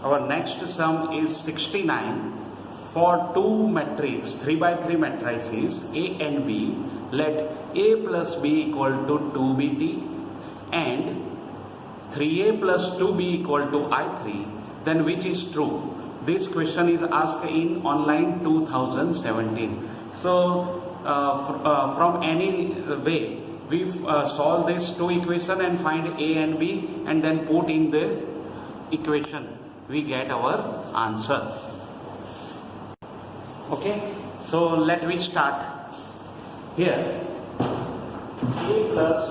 Our next sum is 69. For two matrix 3 by 3 matrices A and B, let A plus B equal to 2BT and 3A plus 2B equal to I3, then which is true? This question is asked in online 2017. So from any way we solve this two equation and find A and B and then put in the equation, we get our answer. Okay, so let me start. Here A plus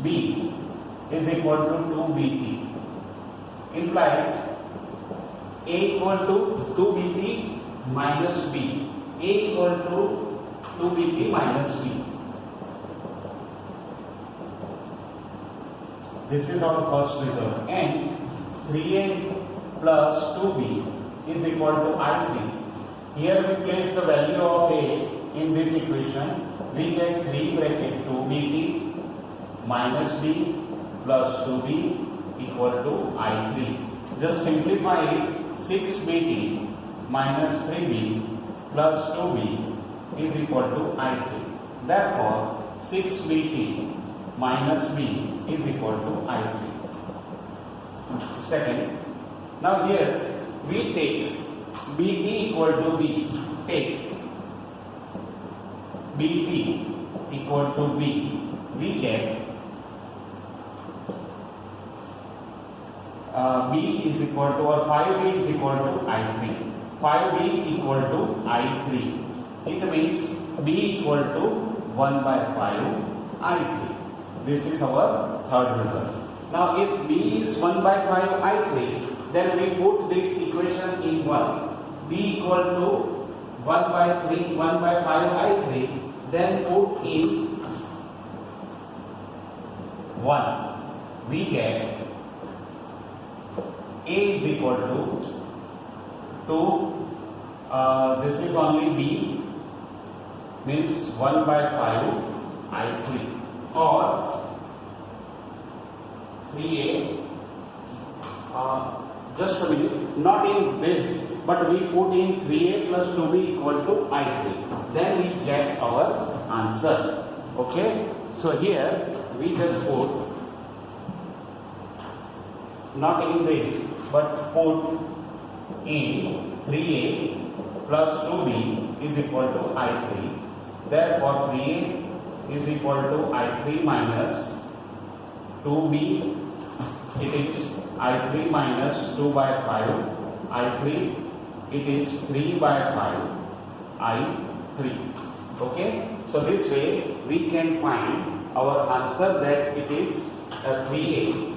B is equal to 2BT implies A equal to 2BT minus B. A equal to 2BT minus B. This is our first result. And 3A plus 2B is equal to I3. Here we place the value of A in this equation. We get 3 bracket 2BT minus B plus 2B equal to I3. Just simplify it. 6BT minus 3B plus 2B is equal to I3. Therefore, 6BT minus B is equal to I3. Second, now here we take BT equal to B. Take BT equal to B. We get B is equal to, or 5B is equal to I3. 5B equal to I3. It means B equal to 1 by 5 I3. This is our third result. Now if B is 1 by 5 I3, then we put this equation in 1. B equal to 1 by 5 I3, then put in 1. We get A is equal to 2, this is only B, means 1 by 5 I3, or 3A, just a minute, not in this, but we put in 3A plus 2B equal to I3, then we get our answer. Okay, so here we just put, not in this, but put in 3A plus 2B is equal to I3. Therefore, 3A is equal to I3 minus 2B. It is I3 minus 2 by 5. I3, it is 3 by 5. I3. Okay? So this way we can find our answer that it is 3A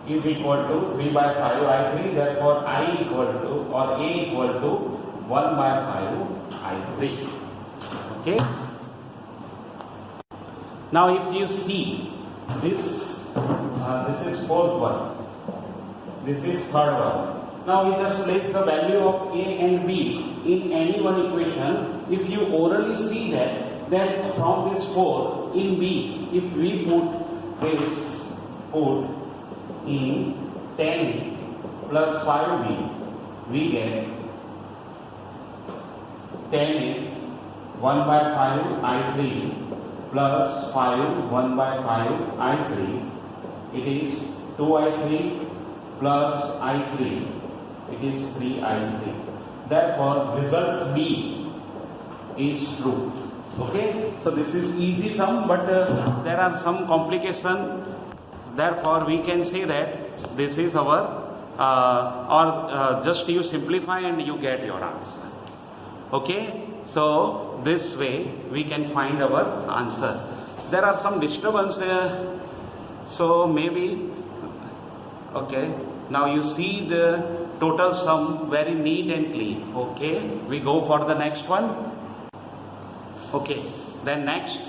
is equal to 3 by 5 I3, therefore I equal to, or A equal to 1 by 5 I3. Okay. Now if you see this, this is fourth one, this is third one. Now we just place the value of A and B in any one equation. If you orally see that, then from this 4 in B, if we put this, put in 10 plus 5B, we get 10 1 by 5 I3 plus 5 1 by 5 I3. It is 2 I3 plus I3. It is 3 I3. Therefore, result B is true. Okay, so this is easy sum, but there are some complications. Therefore, we can say that this is our, just you simplify and you get your answer. Okay, so this way we can find our answer. There are some disturbance here, so maybe, okay, now you see the total sum very neat and clean. Okay, we go for the next one. Okay, then next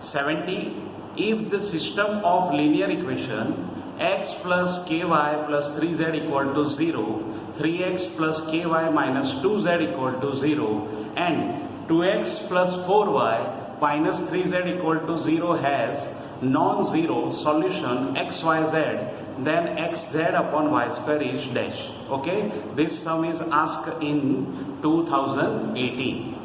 70. If the system of linear equation x plus ky plus 3z equal to 0, 3x plus ky minus 2z equal to 0 and 2x plus 4y minus 3z equal to 0 has non-zero solution xyz, then xz upon y square is dash. Okay, this sum is asked in 2018.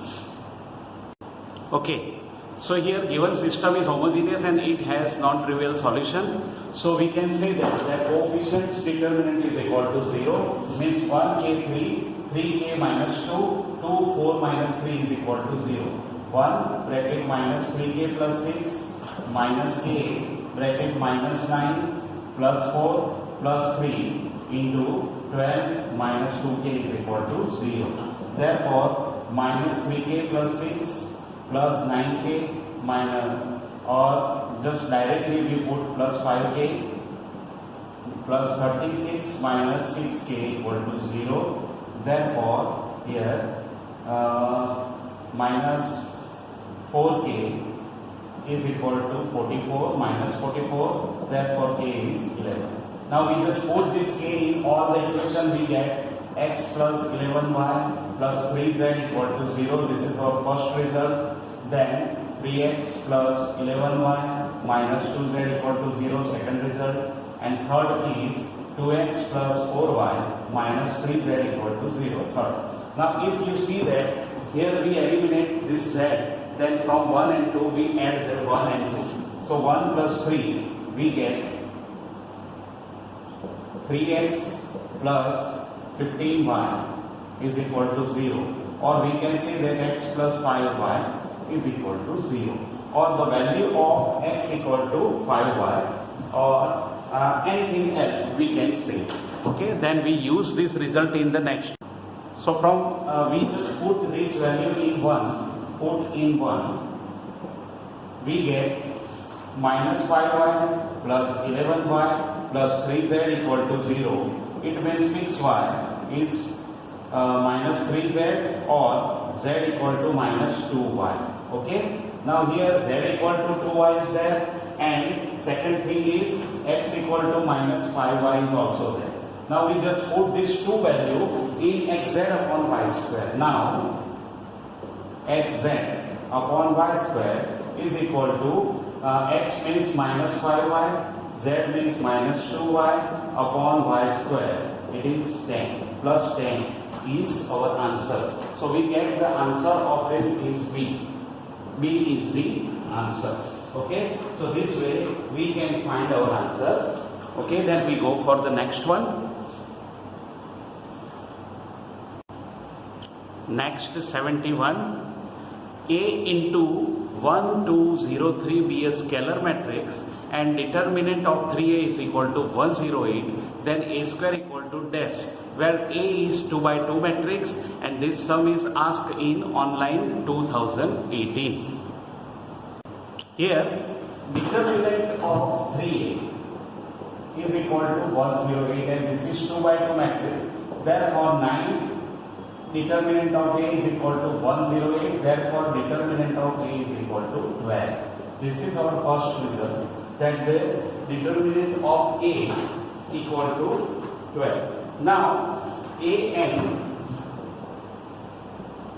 Okay, so here given system is homogeneous and it has non-trivial solution. So we can say that coefficients determinant is equal to 0, means 1k3, 3k minus 2, 2, 4 minus 3 is equal to 0. 1 bracket minus 3k plus 6 minus k bracket minus 9 plus 4 plus 3 into 12 minus 2k is equal to 0. Therefore, minus 3k plus 6 plus 9k minus, or just directly we put plus 5k plus 36 minus 6k equal to 0. Therefore, here minus 4k is equal to 44 minus 44, therefore k is 11. Now we just put this k in all the equation, we get x plus 11y plus 3z equal to 0. This is our first result. Then 3x plus 11y minus 2z equal to 0, second result. And third is 2x plus 4y minus 3z equal to 0, third. Now if you see that here we eliminate this z, then from 1 and 2 we add the 1 and 2. So 1 plus 3 we get 3x plus 15y is equal to 0, or we can say that x plus 5y is equal to 0, or the value of x equal to 5y, or anything else we can say. Okay, then we use this result in the next. So from we just put this value in 1, put in 1, we get minus 5y plus 11y plus 3z equal to 0. It means 6y is minus 3z, or z equal to minus 2y. Okay, now here z equal to 2y is there, and second thing is x equal to minus 5y is also there. Now we just put this two value in xz upon y square. Now xz upon y square is equal to x means minus 5y, z means minus 2y upon y square. It is 10 plus 10 is our answer. So we get the answer of this is B. B is the answer. Okay, so this way we can find our answer. Okay, then we go for the next one. Next 71. A into 1, 2, 0, 3 be a scalar matrix and determinant of 3a is equal to 108, then a square equal to dash, where a is 2 by 2 matrix, and this sum is asked in online 2018. Here determinant of 3a is equal to 108, and this is 2 by 2 matrix. Therefore 9 determinant of a is equal to 108, therefore determinant of a is equal to 12. This is our first result, that the determinant of a equal to 12. Now a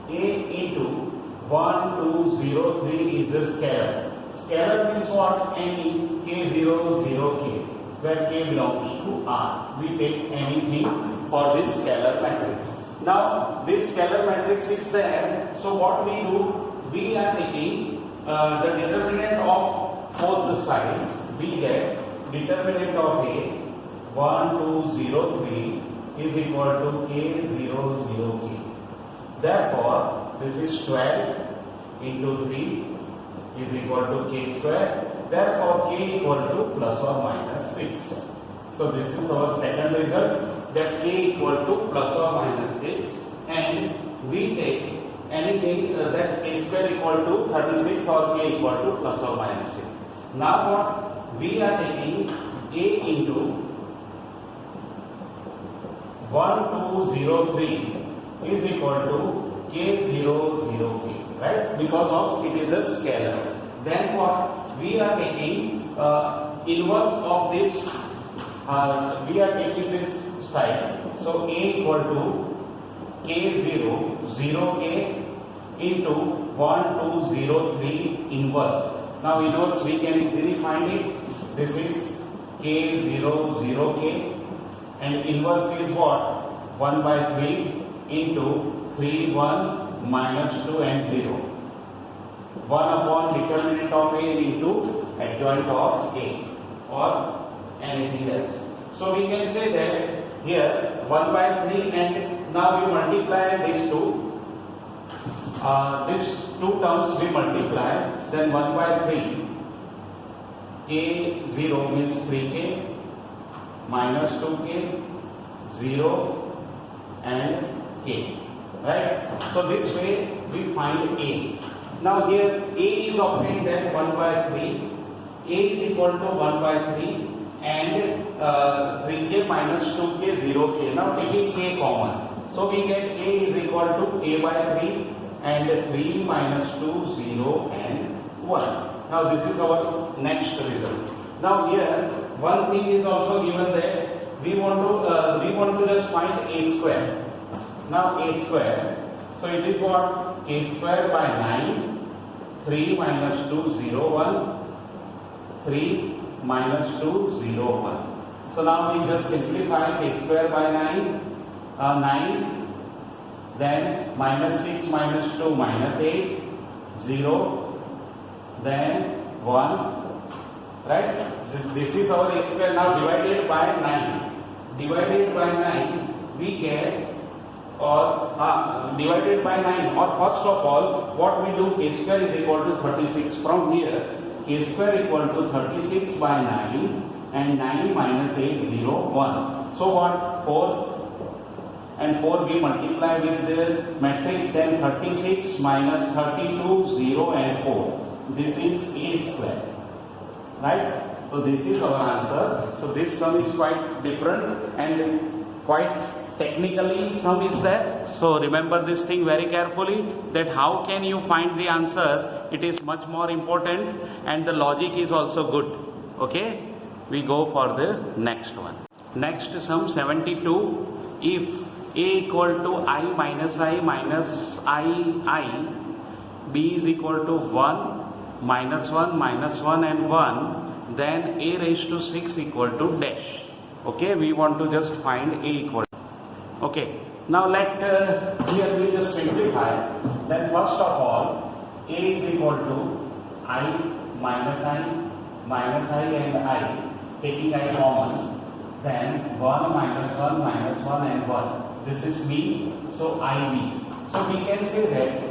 into 1, 2, 0, 3 is a scalar. Scalar means what? Any k0, 0k, where k belongs to R. We take anything for this scalar matrix. Now this scalar matrix is there, so what we do, we are taking the determinant of both the sides. We get determinant of a 1, 2, 0, 3 is equal to k 0, 0 k. Therefore this is 12 into 3 is equal to k square. Therefore k equal to plus or minus 6. So this is our second result, that k equal to plus or minus 6, and we take anything that k square equal to 36 or k equal to plus or minus 6. Now what? We are taking a into 1, 2, 0, 3 is equal to k 0, 0 k, right? Because of it is a scalar. Then what? We are taking inverse of this. We are taking this side. So a equal to k0, 0k into 1, 2, 0, 3 inverse. Now inverse we can easily find it. This is k0 0k, and inverse is what? 1 by 3 into 3 1 minus 2 and 0. 1 upon determinant of A into adjoint of A or anything else. So we can say that here 1 by 3, and now we multiply these two. These two terms we multiply, then 1 by 3. K0 means 3k minus 2k, 0 and k. Right? So this way we find A. Now here A is obtained at 1 by 3. A is equal to 1 by 3 and 3k minus 2k 0k. Now taking k common. So we get A is equal to k by 3 and 3 minus 2 0 and 1. Now this is our next result. Now here one thing is also given that we want to just find A square. Now A square. So it is what? K square by 9. 3 minus 2 0 1. 3 minus 2 0 1. So now we just simplify K square by 9. 9. Then minus 6 minus 2 minus 8. 0. Then 1. Right? This is our A square. Now divided by 9. Divided by 9 we get, or divided by 9, or first of all what we do, k square is equal to 36. From here k square equal to 36 by 9 and 9 minus 8 0 1. So what? 4 and 4 we multiply with the matrix, then 36 minus 32 0 and 4. This is A square. Right? So this is our answer. So this sum is quite different and quite technically sum is there. So remember this thing very carefully, that how can you find the answer, it is much more important, and the logic is also good. Okay, we go for the next one. Next sum 72. If A equal to I minus I, B is equal to 1 minus 1 and 1, then A raised to 6 equal to dash. Okay, we want to just find A equal. Okay, now here we just simplify. Then first of all, A is equal to I minus I and I, taking I common. Then 1 minus 1 and 1. This is B, so IB. So we can say that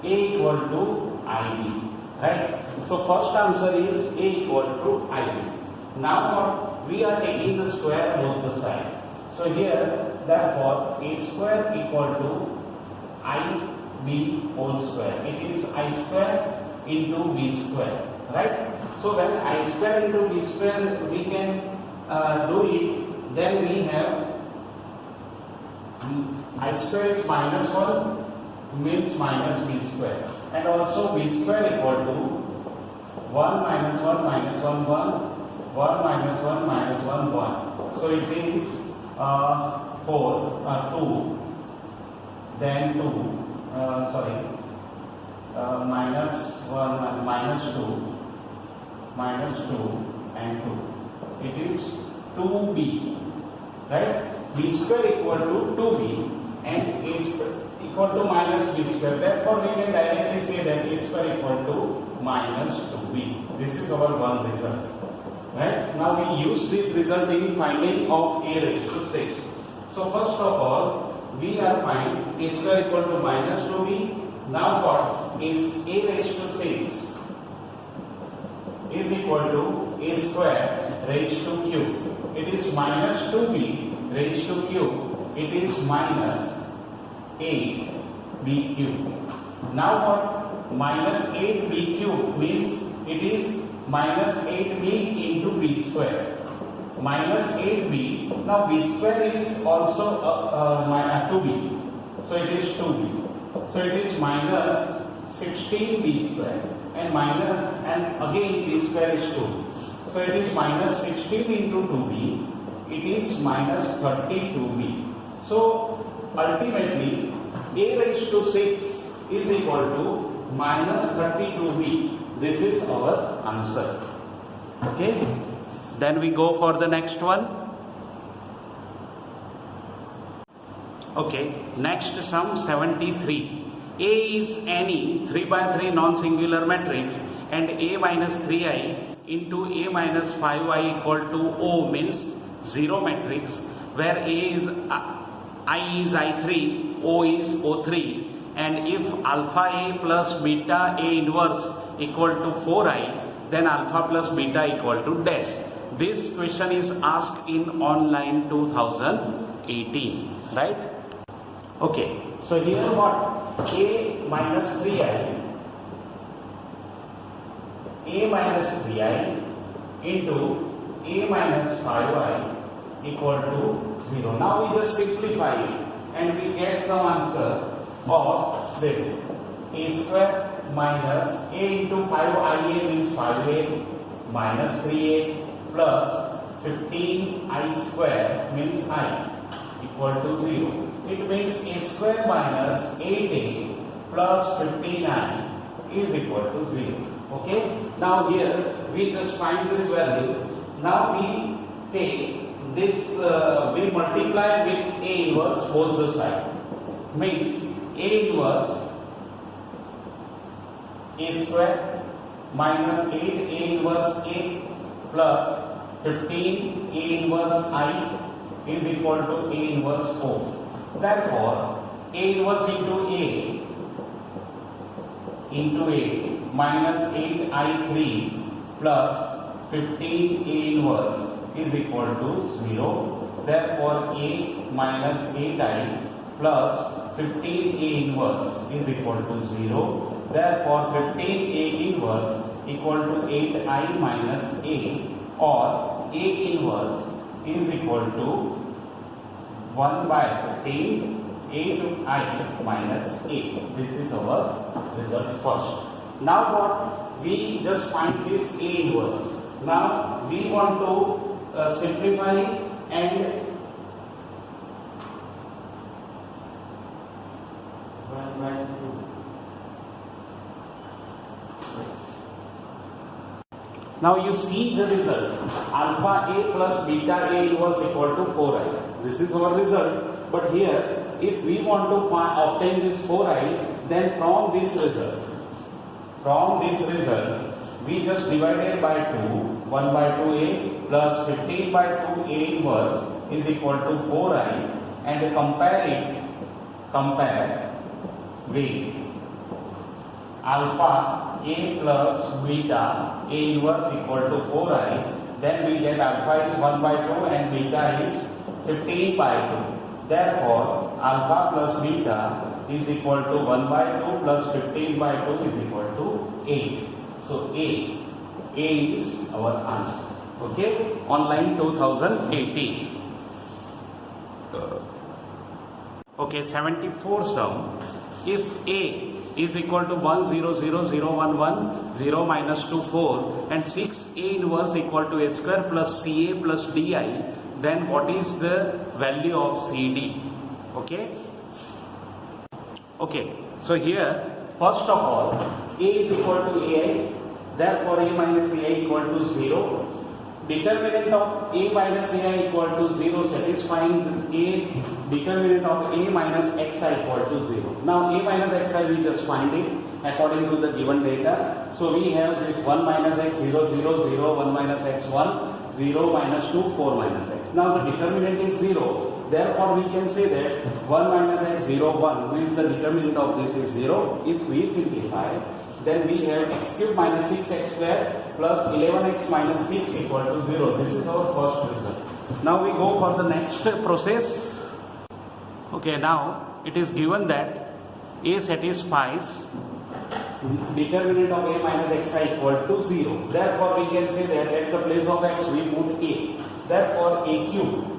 A equal to IB. Right? So first answer is A equal to IB. Now what? We are taking the square both the side. So here, therefore, A square equal to IB whole square. It is I square into B square. Right? So when I square into B square we can do it, then we have I square is minus 1 means minus B square, and also B square equal to 1 minus 1 minus 1 1 minus 1 minus 1 1. So it is 2, then 2 minus 1 minus 2 and 2. It is 2B, right? B square equal to 2B and A square equal to minus B square. Therefore, we can directly say that A square equal to minus 2B. This is our one result. Right? Now we use this result in finding of A raised to 6. So first of all, we are finding A square equal to minus 2B. Now what is A raised to 6 is equal to A square raised to cube. It is minus 2B raised to cube. It is minus 8B cube. Now what? Minus 8B cube means it is minus 8B into B square. Minus 8B. Now B square is also 2B. So it is 2B. So it is minus 16B square and again B square is 2. So it is minus 16 into 2B. It is minus 32B. So ultimately A raised to 6 is equal to minus 32B. This is our answer. Okay. Then we go for the next one. Okay, next sum 73. A is any 3 by 3 non-singular matrix and A minus 3i into A minus 5i equal to O means 0 matrix, where A is I is I3, O is O3, and if alpha A plus beta A inverse equal to 4i, then alpha plus beta equal to dash. This question is asked in online 2018, right? Okay, so here what? A minus 3i into A minus 5i equal to 0. Now we just simplify it and we get some answer of this. A square minus A into 5ia means 5a minus 3a plus 15i square means I equal to 0. It means A square minus 8a plus 15i is equal to 0. Okay. Now here we just find this value. Now we take this, we multiply with A inverse both the side. Means A inverse A square minus 8A inverse A plus 15 A inverse I is equal to A inverse O. Therefore, A inverse into A minus 8I3 plus 15 A inverse is equal to 0. Therefore, A minus 8I plus 15 A inverse is equal to 0. Therefore, 15A inverse equal to 8I minus A, or A inverse is equal to 1 by 15 A to I minus A. This is our result first. Now what? We just find this A inverse. Now we want to simplify and now you see the result. Alpha A plus beta A inverse equal to 4i. This is our result. But here, if we want to obtain this 4i, then from this result, we just divided by 2. 1 by 2a plus 15 by 2 A inverse is equal to 4i, and compare with alpha A plus beta A inverse equal to 4i, then we get alpha is 1 by 2 and beta is 15 by 2. Therefore, alpha plus beta is equal to 1 by 2 plus 15 by 2 is equal to 8. So A is our answer. Okay, online 2018. Okay, 74 sum. If A is equal to 1 0 0 0 1 1 0 minus 2 4 and 6 A inverse equal to A square plus CA plus DI, then what is the value of CD? Okay, so here first of all A is equal to AI, therefore A minus AI equal to 0. Determinant of A minus AI equal to 0 satisfying A determinant of A minus Xi equal to 0. Now A minus Xi we just find it according to the given data. So we have this 1 minus X 0 0 0 1 minus X 1 0 minus 2 4 minus X. Now the determinant is 0. Therefore we can say that 1 minus X 0 1 means the determinant of this is 0. If we simplify, then we have x cube minus 6x square plus 11x minus 6 equal to 0. This is our first result. Now we go for the next process. Okay, now it is given that A satisfies determinant of A minus xi equal to 0. Therefore we can say that at the place of x we put A. Therefore A cube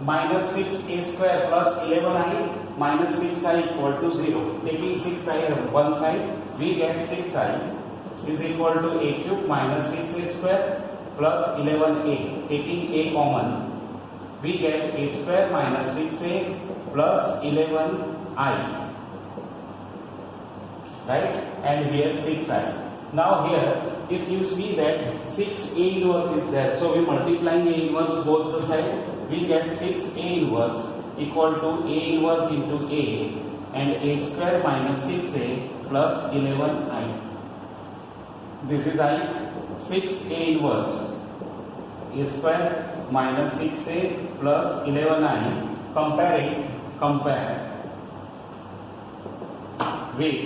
minus 6a square plus 11i minus 6i equal to 0. Taking 6i on one side, we get 6i is equal to a cube minus 6a square plus 11a. Taking a common, we get a square minus 6a plus 11i. Right? And here 6i. Now here, if you see that 6 A inverse is there, so we multiplying A inverse both the sides, we get 6 A inverse equal to A inverse into A and A square minus 6A plus 11I. This is I. 6 A inverse A square minus 6A plus 11I. Compare with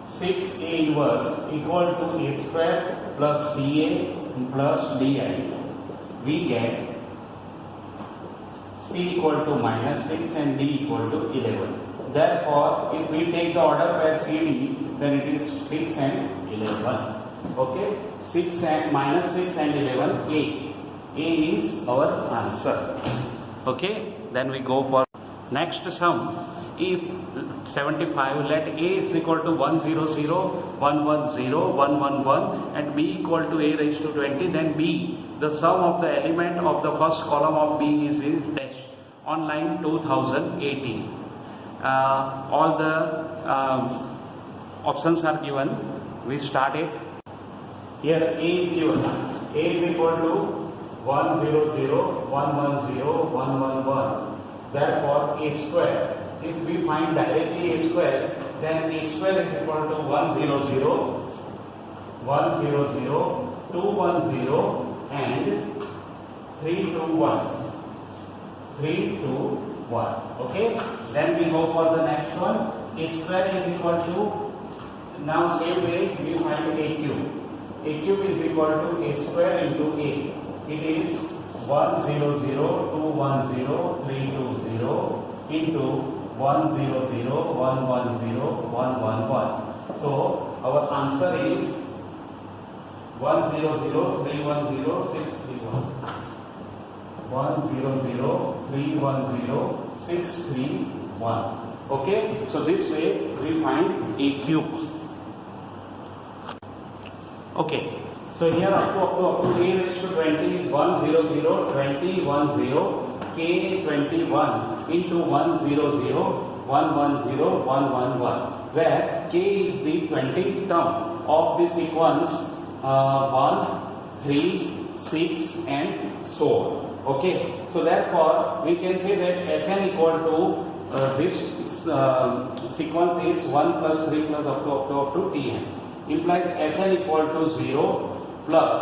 6 A inverse equal to A square plus CA plus DI. We get C equal to minus 6 and D equal to 11. Therefore, if we take the order pair CD, then it is 6 and 11. Okay, 6 and minus 6 and 11, A. A is our answer. Okay, then we go for next sum. If 75, let A is equal to 100, 110, 111 and B equal to A raised to 20, then B, the sum of the element of the first column of B is dash on line 2018. All the options are given. We start it. Here A is given. A is equal to 100, 110, 111. Therefore, A square. If we find directly A square, then A square is equal to 100, 100, 210 and 321. 321. Okay. Then we go for the next one. A square is equal to, now same way we find A cube. A cube is equal to A square into A. It is 100, 210, 320 into 100, 110, 111. So our answer is 100, 310, 631. 100, 310, 631. Okay, so this way we find A cube. Okay, so here up to A raised to 20 is 100, 20, 10, K 21 into 100, 110, 111, where K is the 20th term of the sequence 1, 3, 6 and so on. Okay, so therefore we can say that Sn equal to this sequence is 1 plus 3 plus up to Tn, implies Sn equal to 0 plus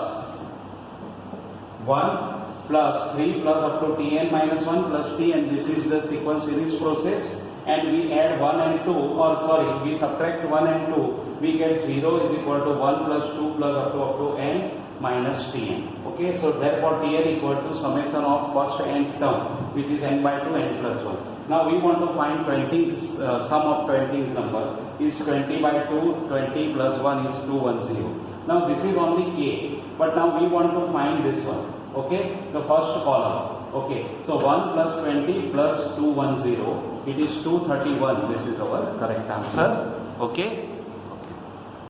1 plus 3 plus up to Tn minus 1 plus Tn. This is the sequence series process, and we add 1 and 2, or sorry, we subtract 1 and 2, we get 0 is equal to 1 plus 2 plus up to n minus Tn. Okay, so therefore Tn equal to summation of first nth term, which is n by 2 n plus 1. Now we want to find 20th sum of 20th number is 20 by 2, 20 plus 1 is 210. Now this is only K, but now we want to find this one. Okay, the first column. Okay, so 1 plus 20 plus 210, it is 231. This is our correct answer. Okay.